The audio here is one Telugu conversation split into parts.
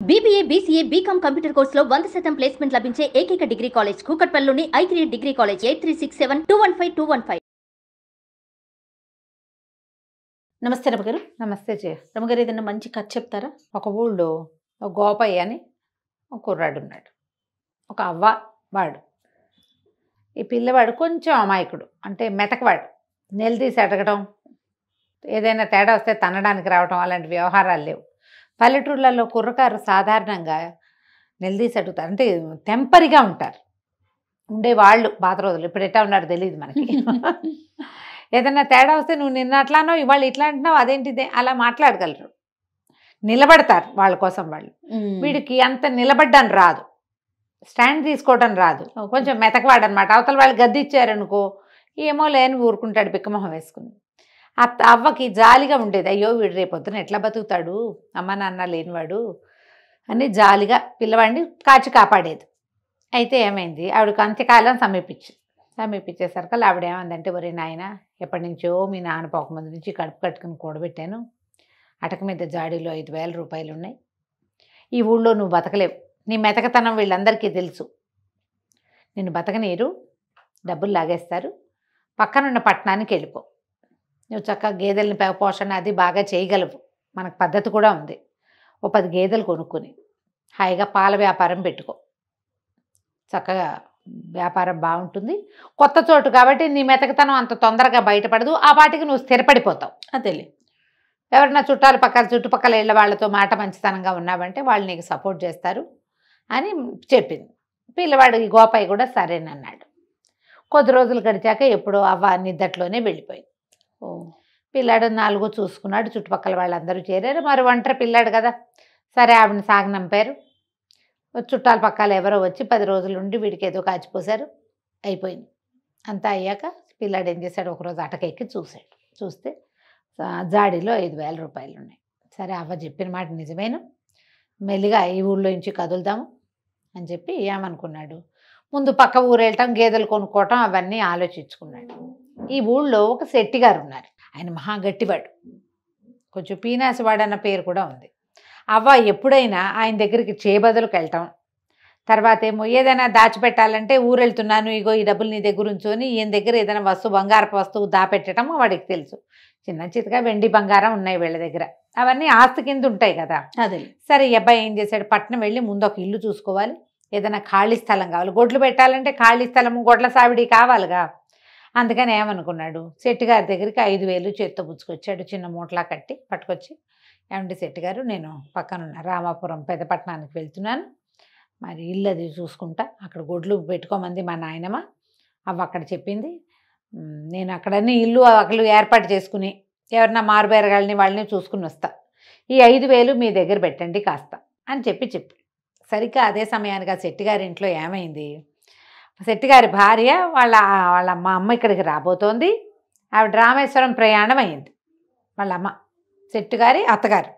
BBA, BCA, BCom కంప్యూటర్ కోర్సులో 100% ప్లేస్మెంట్ లభించే ఏకైక డిగ్రీ కాలేజ్ కూకట్పల్లిలోని I3 డిగ్రీ కాలేజ్ 8367215215. నమస్తే రమగారు. నమస్తే జయ. రమగారు, ఏదైనా మంచి కథ చెప్తారా? ఒక ఊళ్ళో ఒక గోపయ్య అని ఒక కుర్రాడు ఉన్నాడు. ఒక అవ్వ వాడు. ఈ పిల్లవాడు కొంచెం అమాయకుడు, అంటే మెతకవాడు. నిలదీసి అడగడం, ఏదైనా తేడా వస్తే తనడానికి రావడం, అలాంటి వ్యవహారాలు లేవు. పల్లెటూళ్ళల్లో కుర్రకారు సాధారణంగా నిలదీసి అడుగుతారు, అంటే టెంపరీగా ఉంటారు ఉండేవాళ్ళు పాత రోజులు. ఇప్పుడు ఎట్టా ఉన్నారు తెలియదు మనకి. ఏదైనా తేడా వస్తే నువ్వు నిన్న అట్లానో ఇవాళ ఇట్లా అంటున్నావు, అదేంటిదే, అలా మాట్లాడగలరు. నిలబడతారు వాళ్ళ కోసం వాళ్ళు. వీడికి అంత నిలబడ్డానికి రాదు, స్టాండ్ తీసుకోవడం రాదు, కొంచెం మెతకవాడనమాట. అవతల వాళ్ళు గద్ది ఇచ్చారనుకో ఏమో లేని ఊరుకుంటాడు బిక్కమొహం వేసుకుని. అవ్వకి జాలిగా ఉండేది, అయ్యో వీడు రేపొద్దున ఎట్లా బతుకుతాడు అమ్మ నాన్న లేనివాడు అని జాలిగా పిల్లవాడిని కాచి కాపాడేది. అయితే ఏమైంది, ఆవిడకి అంత్యకాలం సమీపించేసరికి ఆవిడ ఏమందంటే, ఒరే నాయన, ఎప్పటి నుంచో మీ నాన్న పోకముందు నుంచి కడుపు కట్టుకుని కూడబెట్టాను, అటక మీద జాడీలో 5,000 రూపాయలు ఉన్నాయి. ఈ ఊళ్ళో నువ్వు బతకలేవు, నీ మెతకతనం వీళ్ళందరికీ తెలుసు, నిన్ను బతకనీరు, డబ్బులు లాగేస్తారు, పక్కనున్న పట్టణానికి వెళ్ళిపో. నువ్వు చక్కగా గేదెలని పోషణ అది బాగా చేయగలవు, మనకు పద్ధతి కూడా ఉంది. ఓ 10 గేదెలు కొనుక్కొని హాయిగా పాల వ్యాపారం పెట్టుకో, చక్కగా వ్యాపారం బాగుంటుంది. కొత్త చోటు కాబట్టి నీ మెతకతనం అంత తొందరగా బయటపడదు, ఆ వాటికి నువ్వు స్థిరపడిపోతావు. అదేలే, ఎవరన్నా చుట్టుపక్కల ఇళ్ళ వాళ్ళతో మాట మంచితనంగా ఉన్నావంటే వాళ్ళు నీకు సపోర్ట్ చేస్తారు అని చెప్పింది. పిల్లవాడు ఈ గోపయ్య కూడా సరేనన్నాడు. కొద్ది రోజులు గడిచాక ఎప్పుడో అవ్వ నిద్దట్లోనే వెళ్ళిపోయింది. పిల్లాడు 4 చూసుకున్నాడు, చుట్టుపక్కల వాళ్ళందరూ చేరారు. మరి ఒంటరి పిల్లాడు కదా, సరే ఆవిడని సాగనంపారు. చుట్టాల పక్కల ఎవరో వచ్చి 10 రోజులు ఉండి వీడికి ఏదో కాచిపోసారు, అయిపోయింది. అంతా అయ్యాక పిల్లాడు ఏం చేశాడు, ఒకరోజు అటకెక్కి చూశాడు. చూస్తే జాడీలో 5,000 రూపాయలు ఉన్నాయి. సరే అవ్వ చెప్పిన మాట నిజమేను, మెల్లిగా ఈ ఊళ్ళో నుంచి కదులుదాము అని చెప్పి ఏమనుకున్నాడు, ముందు పక్క ఊరు వెళ్ళటం, గేదెలు కొనుక్కోవటం అవన్నీ ఆలోచించుకున్నాడు. ఈ ఊళ్ళో ఒక శెట్టి గారు ఉన్నారు, ఆయన మహా గట్టివాడు, కొంచెం పీనాసివాడు అన్న పేరు కూడా ఉంది. అవ్వ ఎప్పుడైనా ఆయన దగ్గరికి చేబదులకు వెళ్ళటం, తర్వాత ఏమో ఏదైనా దాచిపెట్టాలంటే ఊరు వెళ్తున్నాను, ఇగో ఈ డబ్బులు నీ దగ్గర ఉంచుకొని ఈయన దగ్గర ఏదైనా వస్తువు, బంగారపు వస్తువు దాపెట్టడం వాడికి తెలుసు. చిన్న చితగా వెండి బంగారం ఉన్నాయి వీళ్ళ దగ్గర, అవన్నీ ఆస్తి కింద ఉంటాయి కదా. అదే సరే ఈ అబ్బాయి ఏం చేశాడు, పట్నం వెళ్ళి ముందు ఒక ఇల్లు చూసుకోవాలి, ఏదైనా ఖాళీ స్థలం కావాలి, గొడ్లు పెట్టాలంటే ఖాళీ స్థలము, గొడ్ల సావిడి కావాలిగా. అందుకని ఏమనుకున్నాడు, శెట్టి గారి దగ్గరికి 5,000 చేత్తో పుచ్చుకొచ్చాడు, చిన్న మూటలా కట్టి పట్టుకొచ్చి, ఏమంటే శెట్టి గారు, నేను పక్కనున్న రామాపురం పెద్దపట్నానికి వెళ్తున్నాను, మరి ఇల్లు అది చూసుకుంటా, అక్కడ గొడ్లు పెట్టుకోమంది మా నాయనమ్మ, అవ్వ అక్కడ చెప్పింది, నేను అక్కడన్నీ ఇల్లు అక్కలు ఏర్పాటు చేసుకుని ఎవరన్నా మారుబేరగాళ్ళని వాళ్ళని చూసుకుని వస్తా, ఈ 5,000 మీ దగ్గర పెట్టండి కాస్త అని చెప్పి సరిగ్గా అదే సమయానికి ఆ శెట్టి గారి ఇంట్లో ఏమైంది, శెట్టిగారి భార్య వాళ్ళ మా అమ్మ ఇక్కడికి రాబోతోంది. ఆవిడ రామేశ్వరం ప్రయాణం అయింది. వాళ్ళ అమ్మ శెట్టిగారి అత్తగారు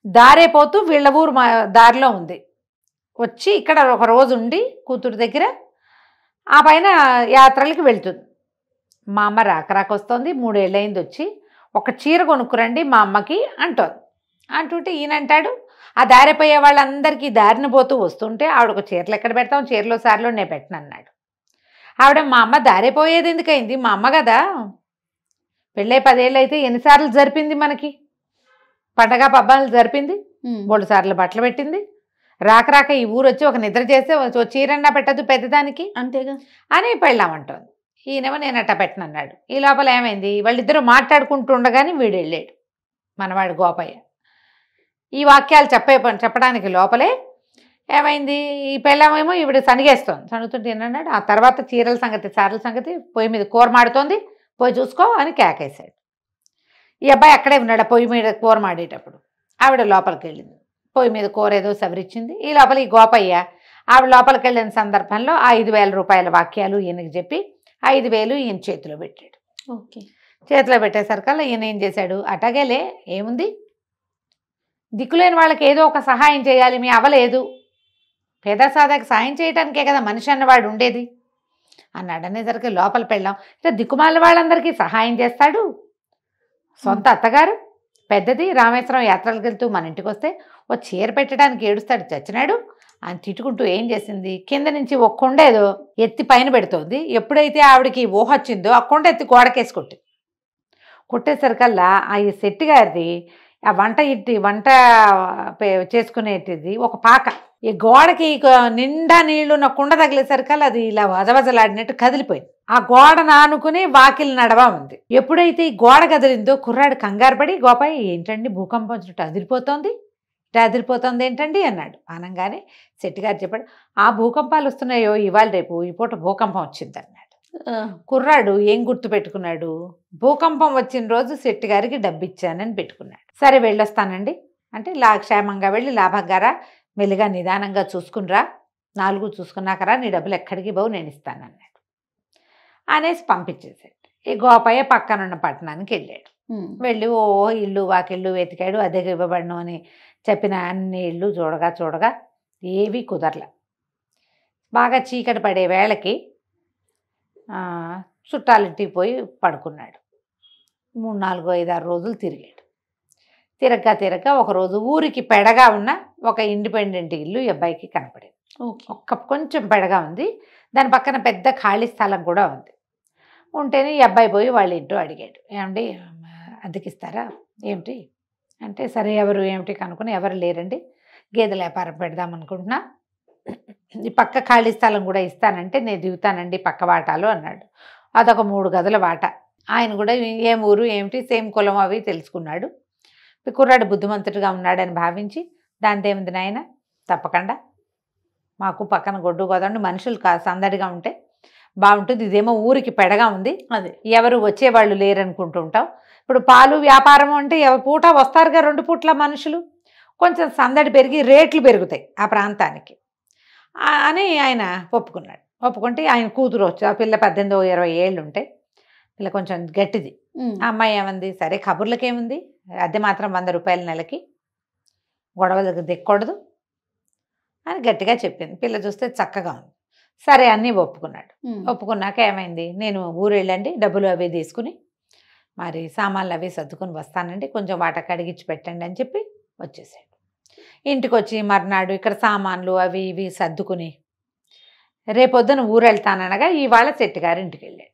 దారేపోతూ వీళ్ళ ఊరు దారిలో ఉంది. వచ్చి ఇక్కడ ఒక రోజు ఉండి కూతురు దగ్గర ఆ పైన యాత్రలకి వెళ్తుంది. మా అమ్మ రాకరాకొస్తోంది, 3 ఏళ్ళయింది వచ్చి, ఒక చీర కొనుక్కురండి మా అమ్మకి అంటుంటే ఈయనంటాడు, ఆ దారిపోయే వాళ్ళందరికీ దారిని పోతూ వస్తుంటే ఆవిడకు చీరలు ఎక్కడ పెడతాం, చీరలో సార్లో నేను పెట్టను అన్నాడు. ఆవిడ, మా అమ్మ దారిపోయేది ఎందుకైంది, మా అమ్మ కదా, పెళ్ళై 10 ఏళ్ళు అయితే ఎన్నిసార్లు జరిపింది, మనకి పండగ పబ్బాలు జరిపింది, 3 సార్లు బట్టలు పెట్టింది, రాక ఈ ఊరు వచ్చి ఒక నిద్ర చేస్తే చీరన్నా పెట్టదు పెద్దదానికి అంతేగా అని పెళ్ళామంటోంది. ఈయనేమో నేను అట్ట పెట్టనన్నాడు. ఈ లోపల ఏమైంది, వాళ్ళిద్దరూ మాట్లాడుకుంటుండగానే వీడు వెళ్ళాడు, మనవాడు గోపయ్య. ఈ వాక్యాలు చెప్పడానికి లోపలే ఏమైంది, ఈ పెళ్ళామేమో ఈవిడ సనిగేస్తోంది. సనుగుతుంటే ఏమన్నాడు, ఆ తర్వాత చీరల సంగతి పొయ్యి మీద కూర మాడుతోంది, పోయి చూసుకో అని కేకేశాడు. ఈ అబ్బాయి అక్కడే ఉన్నాడు, పొయ్యి మీద కూర మాడేటప్పుడు. ఆవిడ లోపలికి వెళ్ళింది, పొయ్యి మీద కూర ఏదో సవరిచ్చింది. ఈ లోపల ఈ గోపయ్య ఆవిడ లోపలికి వెళ్ళిన సందర్భంలో 5,000 రూపాయల వాక్యాలు ఈయనకి చెప్పి 5,000 ఈయన చేతిలో పెట్టాడు. ఓకే, చేతిలో పెట్టేసరికల్లా ఈయన ఏం చేశాడు, అటగేలే ఏముంది, దిక్కులేని వాళ్ళకి ఏదో ఒక సహాయం చేయాలి, మీ అవ్వలేదు, పేద సాదాకి సాయం చేయడానికే కదా మనిషి అన్నవాడు ఉండేది అన్నాడు. అనేసరికి లోపల పెళ్ళాం, ఇట్లా దిక్కుమాల వాళ్ళందరికీ సహాయం చేస్తాడు, సొంత అత్తగారు పెద్దది రామేశ్వరం యాత్రలకు వెళ్తూ మన ఇంటికి వస్తే ఓ చీర పెట్టడానికి ఏడుస్తాడు చచ్చినాడు అని తిట్టుకుంటూ ఏం చేసింది, కింద నుంచి ఒక కొండ ఏదో ఎత్తి పైన పెడుతోంది. ఎప్పుడైతే ఆవిడకి ఊహ వచ్చిందో ఆ కొండ ఎత్తి గోడకేసి కొట్టేసరికల్లా ఆ ఈ శెట్టి గారిది ఆ వంట చేసుకునేటిది ఒక పాక ఈ గోడకి నిండా నీళ్లు ఉన్న కుండ తగిలేసరికల్లా అది ఇలా వజవజలాడినట్టు కదిలిపోయింది. ఆ గోడ నానుకుని వాకిలి నడవా ఉంది. ఎప్పుడైతే ఈ గోడ కదిలిందో కుర్రాడు కంగారు పడి, గోపాయి ఏంటండి భూకంపం వచ్చినట్టు అదిరిపోతోంది, అదిరిపోతుంది ఏంటండి అన్నాడు. అనగానే శెట్టి గారు చెప్పాడు, ఆ భూకంపాలు వస్తున్నాయో ఇవాళ రేపు ఈ పూట భూకంపం వచ్చింది అన్నాడు. కుర్రాడు ఏం గుర్తు పెట్టుకున్నాడు, భూకంపం వచ్చిన రోజు శెట్టి గారికి డబ్బు ఇచ్చానని పెట్టుకున్నాడు. సరే వెళ్ళొస్తానండి అంటే క్షేమంగా వెళ్ళి లాభంగారా, మెల్లిగా నిదానంగా చూసుకునిరా, 4 చూసుకున్నాకరా, నీ డబ్బులు ఎక్కడికి పోవు నేను ఇస్తానన్నాడు అనేసి పంపించేసాడు. ఈ గోపయ్య పక్కనున్న పట్టణానికి వెళ్ళాడు. వెళ్ళి ఇల్లు వాకిళ్ళు వెతికాడు, అద్దెకి ఇవ్వబడను అని చెప్పిన అన్ని ఇళ్ళు చూడగా ఏవి కుదరల. బాగా చీకటి పడే వేళకి చుట్టాలింటికి పోయి పడుకున్నాడు. 3, 4, 5, 6 రోజులు తిరిగాడు. తిరగగా ఒకరోజు ఊరికి పెడగా ఉన్న ఒక ఇండిపెండెంట్ ఇల్లు ఈ అబ్బాయికి కనపడింది. కొంచెం పెడగా ఉంది, దాని పక్కన పెద్ద ఖాళీ స్థలం కూడా ఉంది. ఉంటేనే ఈ అబ్బాయి పోయి వాళ్ళ ఇంట్లో అడిగాడు, ఏమండి అద్దెకిస్తారా ఏమిటి అంటే, సరే ఎవరు ఏమిటి కనుక్కుని, ఎవరు లేరండి, గేదెల వ్యాపారం పెడదాం అనుకుంటున్నా, ఈ పక్క ఖాళీ స్థలం కూడా ఇస్తానంటే నేను దిగుతానండి పక్క వాటాలో అన్నాడు. అదొక 3 గదుల వాటా. ఆయన కూడా ఏం ఊరు ఏమిటి సేమ్ కులం అవి తెలుసుకున్నాడు. కుర్రాడు బుద్ధిమంతుడిగా ఉన్నాడని భావించి, దాంతో ఏముంది నాయన తప్పకుండా మాకు పక్కన గొడ్డు గోదండి మనుషులు సందడిగా ఉంటే బాగుంటుంది, ఇదేమో ఊరికి పెడగా ఉంది, అదే ఎవరు వచ్చేవాళ్ళు లేరనుకుంటుంటాం, ఇప్పుడు పాలు వ్యాపారం అంటే పూట వస్తారుగా 2 పూట్ల మనుషులు, కొంచెం సందడి పెరిగి రేట్లు పెరుగుతాయి ఆ ప్రాంతానికి అని ఆయన ఒప్పుకున్నాడు. ఒప్పుకుంటే ఆయన కూతురు వచ్చి, ఆ పిల్ల 18, 20 ఏళ్ళు ఉంటాయి, పిల్ల కొంచెం గట్టిది. ఆ అమ్మాయి ఏమంది, సరే కబుర్లకేముంది, అద్దె మాత్రం 100 రూపాయల నెలకి, గొడవలకు దిక్కకూడదు అని గట్టిగా చెప్పింది. పిల్ల చూస్తే చక్కగా ఉంది. సరే అన్నీ ఒప్పుకున్నాడు. ఒప్పుకున్నాక ఏమైంది, నేను ఊరు వెళ్ళండి డబ్బులు అవి తీసుకుని మరి సామాన్లు అవి సర్దుకొని వస్తానండి, కొంచెం వాట కడిగించి పెట్టండి అని చెప్పి వచ్చేసాడు. ఇంటికి వచ్చి మర్నాడు ఇక్కడ సామాన్లు అవి ఇవి సర్దుకుని రేపొద్దున ఊరు వెళ్తాననగా ఇవాళ శెట్టి గారి ఇంటికి వెళ్ళాడు.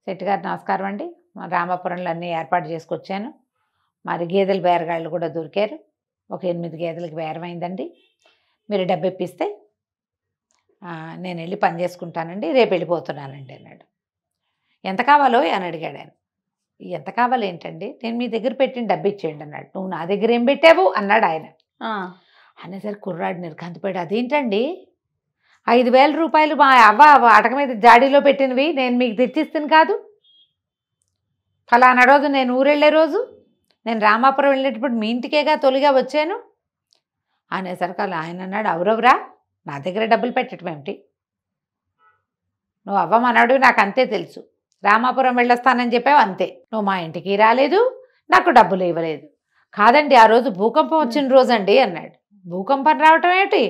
శెట్టి గారు నమస్కారం అండి, రామాపురంలో అన్నీ ఏర్పాటు చేసుకొచ్చాను, మరి గేదెల బేరగాళ్ళు కూడా దొరికారు, ఒక 8 గేదెలకు బేరమైందండి, మీరు డబ్బు ఇప్పిస్తే నేను వెళ్ళి పని చేసుకుంటానండి, రేపు వెళ్ళిపోతున్నానండి అన్నాడు. ఎంత కావాలో అని అడిగాడు ఆయన. ఎంత కావాలి ఏంటండి, నేను మీ దగ్గర పెట్టిన డబ్బు ఇచ్చేయండి అన్నాడు. నువ్వు నా దగ్గర ఏం పెట్టావు అన్నాడు ఆయన. అనేసరికి కుర్రాడు నిర్ఘాంతపోయాడు. అదేంటండి 5,000 రూపాయలు మా అవ్వ అటక మీద జాడీలో పెట్టినవి నేను మీకు తెచ్చిస్తాను కాదు, ఫలానా రోజు నేను ఊరెళ్ళే రోజు నేను రామాపురం వెళ్ళేటప్పుడు మీ ఇంటికేగా తొలిగా వచ్చాను అనేసరికి అలా ఆయన అన్నాడు, అవురవరా నా దగ్గర డబ్బులు పెట్టడం ఏమిటి, నువ్వు అవ్వమన్నాడు నాకు అంతే తెలుసు, రామాపురం వెళ్ళొస్తానని చెప్పావు అంతే, నువ్వు మా ఇంటికి రాలేదు, నాకు డబ్బులు ఇవ్వలేదు. కాదండి ఆ రోజు భూకంపం వచ్చిన రోజు అండి అన్నాడు. భూకంపం రావటం ఏమిటి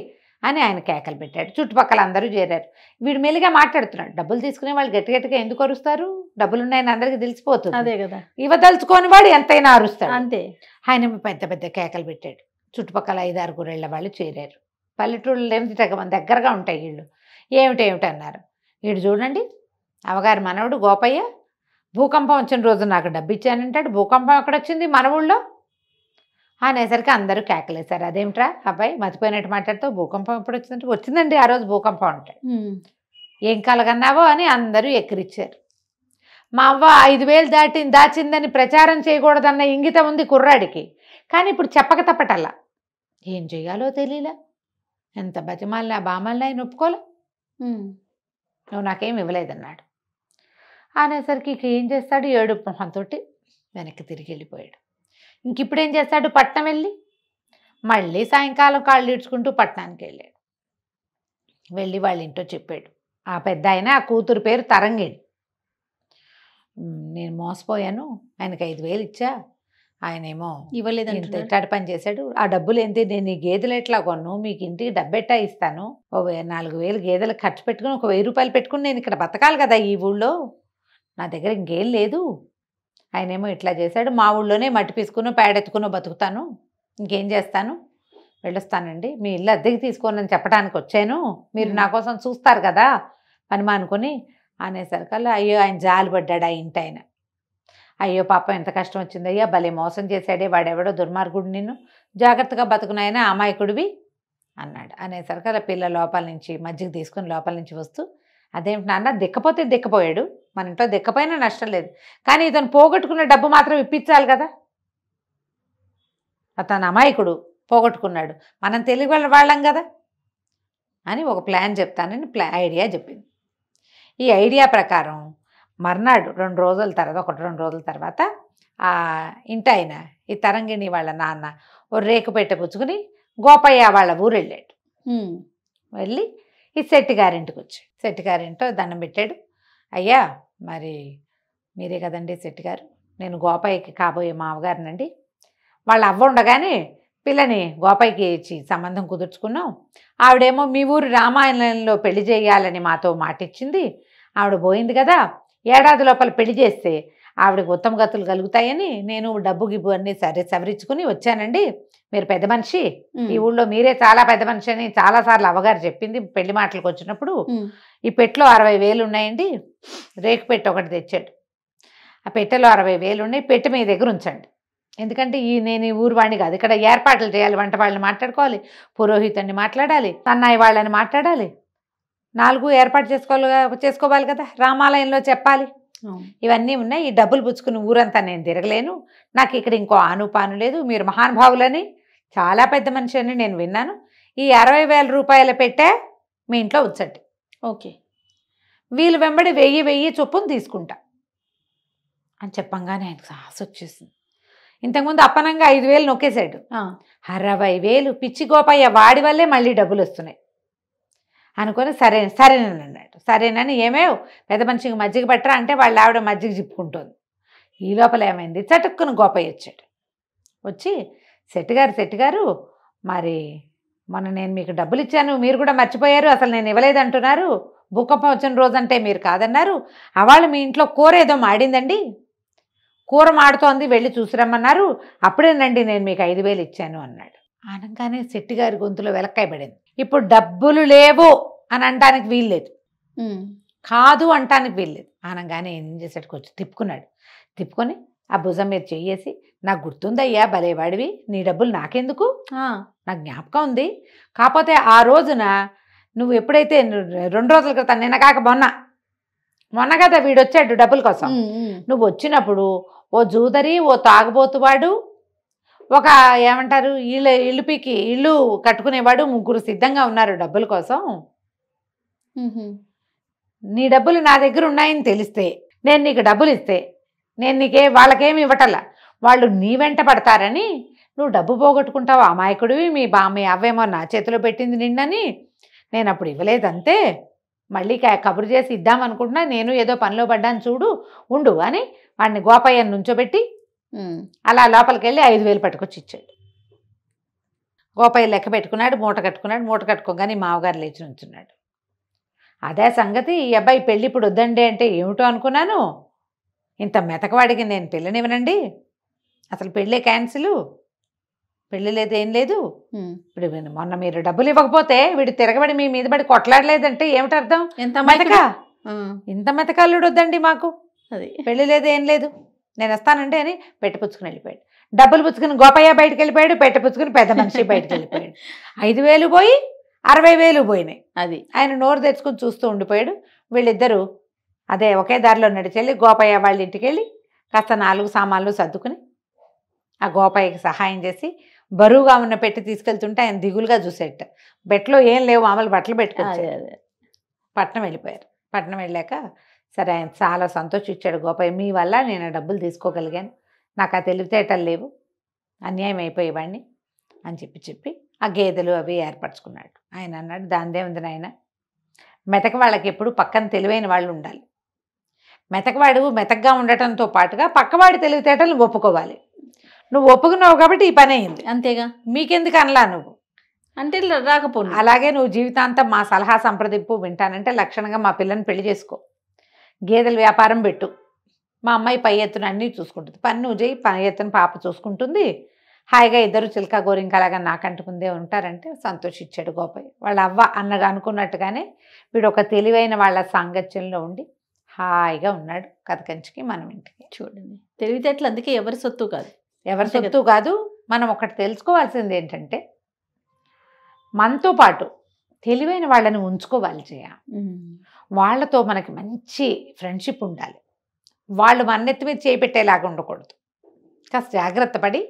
అని ఆయన కేకలు పెట్టాడు. చుట్టుపక్కల అందరూ చేరారు. వీడు మెల్లిగా మాట్లాడుతున్నాడు. డబ్బులు తీసుకునే వాళ్ళు గట్టిగా ఎందుకు అరుస్తారు, డబ్బులు ఉన్నాయని అందరికీ తెలిసిపోతుంది, అదే కదా, ఇవ్వదలుచుకోని వాడు ఎంతైనా అరుస్తాడు అంతే. ఆయన పెద్ద పెద్ద కేకలు పెట్టాడు. చుట్టుపక్కల 5, 6 ఏళ్ల వాళ్ళు చేరారు. పల్లెటూళ్ళు ఏమిటి మన దగ్గరగా ఉంటాయి వీళ్ళు, ఏమిటి అన్నారు. వీడు చూడండి అవగారి మనవడు గోపయ్య భూకంపం వచ్చిన రోజు నాకు డబ్బు ఇచ్చానంటాడు, భూకంపం ఎక్కడొచ్చింది మన ఊళ్ళో అనేసరికి అందరూ కేకలేశారు. అదేమిట్రా అబ్బాయి మతిపోయినట్టు మాట్లాడుతూ, భూకంపం ఎప్పుడు వచ్చిందంటే వచ్చిందండి ఆ రోజు భూకంపం అంటాడు. ఏం కలగన్నావో అని అందరూ ఎక్కిరిచ్చారు. మా అవ్వ 5,000 దాచిందని ప్రచారం చేయకూడదన్న ఇంగితం ఉంది కుర్రాడికి, కానీ ఇప్పుడు చెప్పక తప్పటల్లా ఏం చెయ్యాలో తెలియలే, ఎంత బతిమాలినా బామల్ని ఆయన ఒప్పుకోలే, నువ్వు నాకేం ఇవ్వలేదన్నాడు. అనేసరికి ఇక ఏం చేస్తాడు, ఏడుపు మొహంతో వెనక్కి తిరిగి వెళ్ళిపోయాడు. ఇంక ఇప్పుడు ఏం చేస్తాడు, పట్నం వెళ్ళి మళ్ళీ సాయంకాలం కాళ్ళు ఈడ్చుకుంటూ పట్టణానికి వెళ్ళాడు. వెళ్ళి వాళ్ళ ఇంట్లో చెప్పాడు. ఆ పెద్ద ఆయన ఆ కూతురు పేరు తరంగిణి, నేను మోసపోయాను, ఆయనకి 5,000 ఇచ్చా, ఆయనేమో ఇవ్వలేదంటే ఇట్టాడు పని చేశాడు, ఆ డబ్బులు ఏంటి, నేను ఈ గేదెలు ఎట్లా కొను, మీకు ఇంటికి డబ్బెట్టా ఇస్తాను, 4,000 గేదెలకు ఖర్చు పెట్టుకుని ఒక 1,000 రూపాయలు పెట్టుకుని నేను ఇక్కడ బతకాలి కదా ఈ ఊళ్ళో, నా దగ్గర ఇంకేం లేదు ఆయనేమో ఇట్లా చేశాడు, మా ఊళ్ళోనే మట్టి పీసుకుని పేడెత్తుకుని బతుకుతాను, ఇంకేం చేస్తాను, వెళ్ళొస్తానండి, మీ ఇల్లు అద్దెకి తీసుకోనని చెప్పడానికి వచ్చాను, మీరు నా కోసం చూస్తారు కదా పని మానుకొని అనేసరికల్లా అయ్యో ఆయన జాలి పడ్డాడు ఆ ఇంటి ఆయన. అయ్యో పాపం ఎంత కష్టం వచ్చింది అయ్యా, భలే మోసం చేశాడే, వాడెవడో దుర్మార్గుడు, నిన్ను జాగ్రత్తగా బతుకునాయన అమాయకుడివి అన్నాడు. అనేసరికి అలా పిల్ల లోపల నుంచి మజ్జిగ తీసుకుని లోపల నుంచి వస్తూ, అదేమిటి నాన్న, దిక్కపోతే దిక్కపోయాడు, మన ఇంట్లో దిక్కపోయినా నష్టం లేదు, కానీ ఇతను పోగొట్టుకున్న డబ్బు మాత్రం ఇప్పించాలి కదా, అతను అమాయకుడు పోగొట్టుకున్నాడు, మనం తెలివి వాళ్ళం కదా అని ఒక ప్లాన్ చెప్తానని ఐడియా చెప్పింది. ఈ ఐడియా ప్రకారం మర్నాడు 2 రోజుల తర్వాత 1-2 రోజుల తర్వాత ఆ ఇంటాయన ఈ తరంగిణి వాళ్ళ నాన్న ఓ రేకు పెట్టె పుచ్చుకుని గోపయ్య వాళ్ళ ఊరు వెళ్ళాడు. వెళ్ళి ఈ శెట్టి గారింటికి వచ్చాడు. శెట్టి గారింటో దండం పెట్టాడు. అయ్యా మరి మీరే కదండి శెట్టి గారు, నేను గోపయ్యకి కాబోయే మామగారినండి, వాళ్ళ అవ్వ ఉండగానే పిల్లని గోపయ్యకి ఇచ్చి సంబంధం కుదుర్చుకున్నాం, ఆవిడేమో మీ ఊరు రామాయణంలో పెళ్లి చేయాలని మాతో మాటిచ్చింది, ఆవిడ పోయింది కదా, ఏడాది లోపల పెళ్లి చేస్తే ఆవిడకి ఉత్తమ గతులు కలుగుతాయని నేను డబ్బు గిబ్బు అన్నీ సవరించుకుని వచ్చానండి, మీరు పెద్ద మనిషి, ఈ ఊళ్ళో మీరే చాలా పెద్ద మనిషి అని చాలాసార్లు అవ్వగారు చెప్పింది పెళ్లి మాటలకు వచ్చినప్పుడు, ఈ పెట్టెలో 60,000 ఉన్నాయండి, రేకు పెట్టె ఒకటి తెచ్చాడు, ఆ పెట్టెలో 60,000 ఉన్నాయి, పెట్టె మీ దగ్గర ఉంచండి, ఎందుకంటే నేను ఈ ఊరు వాడిని కాదు, ఇక్కడ ఏర్పాట్లు చేయాలి, వంట వాళ్ళని మాట్లాడుకోవాలి, పురోహితుడిని మాట్లాడాలి, సన్నాయి వాళ్ళని మాట్లాడాలి, 4 ఏర్పాటు చేసుకోవాలి కదా, రామాలయంలో చెప్పాలి, ఇవన్నీ ఉన్నాయి, ఈ డబ్బులు పుచ్చుకుని ఊరంతా నేను తిరగలేను, నాకు ఇక్కడ ఇంకో ఆనుపాను లేదు, మీరు మహానుభావులని చాలా పెద్ద మనిషి అని నేను విన్నాను, ఈ 60,000 రూపాయల పెట్టే మీ ఇంట్లో ఉంచండి, ఓకే, వీళ్ళు వెంబడి 1000 చొప్పున తీసుకుంటా అని చెప్పంగానే ఆయనకు సాహసం వచ్చేసింది. ఇంతకుముందు అప్పనంగా 5,000 నొక్కేశాడు, 60,000 పిచ్చి గోపయ్య వాడి వల్లే మళ్ళీ డబ్బులు వస్తున్నాయి అనుకొని సరేనని అన్నాడు. సరేనని ఏమేవ్ పెద్ద మనిషికి మజ్జిగ పట్టరా అంటే వాళ్ళ ఆవిడ మజ్జిగ చిప్పుకుంటుంది. ఈ లోపల ఏమైంది, చటుక్కుని గోపయ్య వచ్చాడు. వచ్చి శెట్టి గారు మరి మొన్న నేను మీకు డబ్బులు ఇచ్చాను, మీరు కూడా మర్చిపోయారు, అసలు నేను ఇవ్వలేదంటున్నారు, భూకంపం వచ్చిన రోజంటే మీరు కాదన్నారు, అవాళ్ళు మీ ఇంట్లో కూర ఏదో మాడిందండి, కూర మాడుతోంది, వెళ్ళి చూసిరమ్మన్నారు, అప్పుడేనండి నేను మీకు 5,000 ఇచ్చాను అన్నాడు. అనగానే శెట్టి గారి గొంతులో వెలక్కాయ పడింది. ఇప్పుడు డబ్బులు లేవు అని అనడానికి వీల్లేదు, కాదు అంటానికి వీల్లేదు. అనగానే ఏం చేసాడు, కొంచెం తిప్పుకొని ఆ భుజం మీద చెయ్యేసి, నాకు గుర్తుందయ్యా భలేవాడివి, నీ డబ్బులు నాకెందుకు, నాకు జ్ఞాపకం ఉంది, కాకపోతే ఆ రోజున నువ్వు ఎప్పుడైతే 2 రోజుల క్రితం, నిన్న కాక మొన్న కదా వీడొచ్చాడు డబ్బుల కోసం, నువ్వు వచ్చినప్పుడు ఓ జూదరి, ఓ తాగుబోతువాడు, ఒక ఏమంటారు ఇల్లు కట్టుకునేవాడు, 3 సిద్ధంగా ఉన్నారు డబ్బుల కోసం, నీ డబ్బులు నా దగ్గర ఉన్నాయని తెలిస్తే నేను నీకు డబ్బులు ఇస్తే నేను వాళ్ళకేమి ఇవ్వటల్లా, వాళ్ళు నీ వెంట పడతారని నువ్వు డబ్బు పోగొట్టుకుంటావు, అమాయకుడివి, మీ అవ్వేమో నా చేతిలో పెట్టింది నిన్నని నేను అప్పుడు ఇవ్వలేదంతే, మళ్ళీ కబురు చేసి ఇద్దామనుకుంటున్నా, నేను ఏదో పనిలో పడ్డాను చూడు ఉండు అని వాడిని గోపయ్యను నుంచోబెట్టి అలా లోపలికి వెళ్ళి 5,000 పట్టుకొచ్చి ఇచ్చాడు. గోపయ్య లెక్క పెట్టుకున్నాడు, మూట కట్టుకోగానే మామగారు లేచి నుంచున్నాడు. అదే సంగతి, ఈ అబ్బాయి పెళ్ళి ఇప్పుడు వద్దండి అంటే ఏమిటో అనుకున్నాను, ఇంత మెతకవాడికి నేను పెళ్ళనివ్వనండి, అసలు పెళ్ళే క్యాన్సిల్, పెళ్ళి లేదు ఏం లేదు, ఇప్పుడు మొన్న మీరు డబ్బులు ఇవ్వకపోతే వీడు తిరగబడి మీ మీద పడి కొట్లాడలేదంటే ఏమిటి అర్థం, ఇంత మెతకాలుడు వద్దండి మాకు, అది పెళ్ళి లేదు ఏం లేదు, నేను వస్తానంటే అని పెట్టపుచ్చుకుని వెళ్ళిపోయాడు. డబ్బులు పుచ్చుకుని గోపయ్య బయటకు వెళ్ళిపోయాడు, పెట్టపుచ్చుకుని పెద్ద మనిషి బయటకు వెళ్ళిపోయాడు. 5,000 పోయి 60,000 పోయినాయి. అది ఆయన నోరు తెచ్చుకుని చూస్తూ ఉండిపోయాడు. వీళ్ళిద్దరూ అదే ఒకే దారిలో నడిచెళ్ళి గోపయ్య వాళ్ళ ఇంటికి వెళ్ళి కాస్త 4 సామాన్లు సర్దుకుని ఆ గోపయ్యకి సహాయం చేసి బరువుగా ఉన్న పెట్టి తీసుకెళ్తుంటే ఆయన దిగులుగా చూసేట, బెట్లో ఏం లేవు, మామూలు బట్టలు పెట్టుకొచ్చారు. పట్నం వెళ్ళిపోయారు. పట్నం వెళ్ళాక సరే ఆయన చాలా సంతోషించాడు గోపయ్య, మీ వల్ల నేను డబ్బులు తీసుకోగలిగాను, నాకు ఆ తెలివితేటలు లేవు, అన్యాయం అయిపోయేవాడిని అని చెప్పి ఆ గేదెలు అవి ఏర్పరచుకున్నాడు. ఆయన అన్నాడు, దానిదే ఉంది నాయన, మెతక వాళ్ళకి ఎప్పుడు పక్కన తెలివైన వాళ్ళు ఉండాలి, మెతకవాడు మెతకగా ఉండటంతో పాటుగా పక్కవాడి తెలివితేటలు ఒప్పుకోవాలి, నువ్వు ఒప్పుకున్నావు కాబట్టి ఈ పని అయింది, అంతేగా, మీకెందుకు అనలా నువ్వు అంటే రాకపోను, అలాగే నువ్వు జీవితాంతం మా సలహా సంప్రదింపు వింటానంటే లక్షణంగా మా పిల్లని పెళ్లి చేసుకో, గేదెల వ్యాపారం పెట్టు, మా అమ్మాయి పై ఎత్తున అన్నీ చూసుకుంటుంది. పని నువ్వు చేయి, పై ఎత్తున పాప చూసుకుంటుంది, హాయిగా ఇద్దరు చిలక గోరింకలాగా నాకంటుకుందే ఉంటారంటే సంతోషించాడు గోపయ్య. వాళ్ళ అవ్వ అన్నగా అనుకున్నట్టుగానే వీడు ఒక తెలివైన వాళ్ళ సాంగత్యంలో ఉండి హాయిగా ఉన్నాడు. కథ కంచికి మనం ఇంటికి. చూడండి, తెలివితేటలు అందుకే ఎవరి సొత్తు కాదు. ఎవరి సొత్తు కాదు. మనం ఒకటి తెలుసుకోవాల్సింది ఏంటంటే, మనతో పాటు తెలివైన వాళ్ళని ఉంచుకోవాలి చేయ. వాళ్ళతో మనకి మంచి ఫ్రెండ్షిప్ ఉండాలి. వాళ్ళు మన్నెత్తి మీద చేపెట్టేలాగా ఉండకూడదు. కాస్త జాగ్రత్త పడి,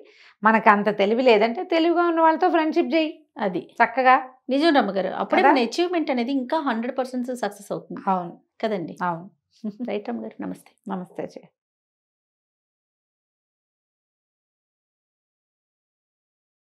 మనకు అంత తెలివి లేదంటే తెలివిగా ఉన్న వాళ్ళతో ఫ్రెండ్షిప్ చేయి. అది చక్కగా నిజం రమ్మగారు. అప్పుడే కదా? మన అచీవ్మెంట్ అనేది ఇంకా 100% సక్సెస్ అవుతుంది అవును కదండి. అవును. రైట్ రమ్మగారు, నమస్తే. నమస్తే చేయ.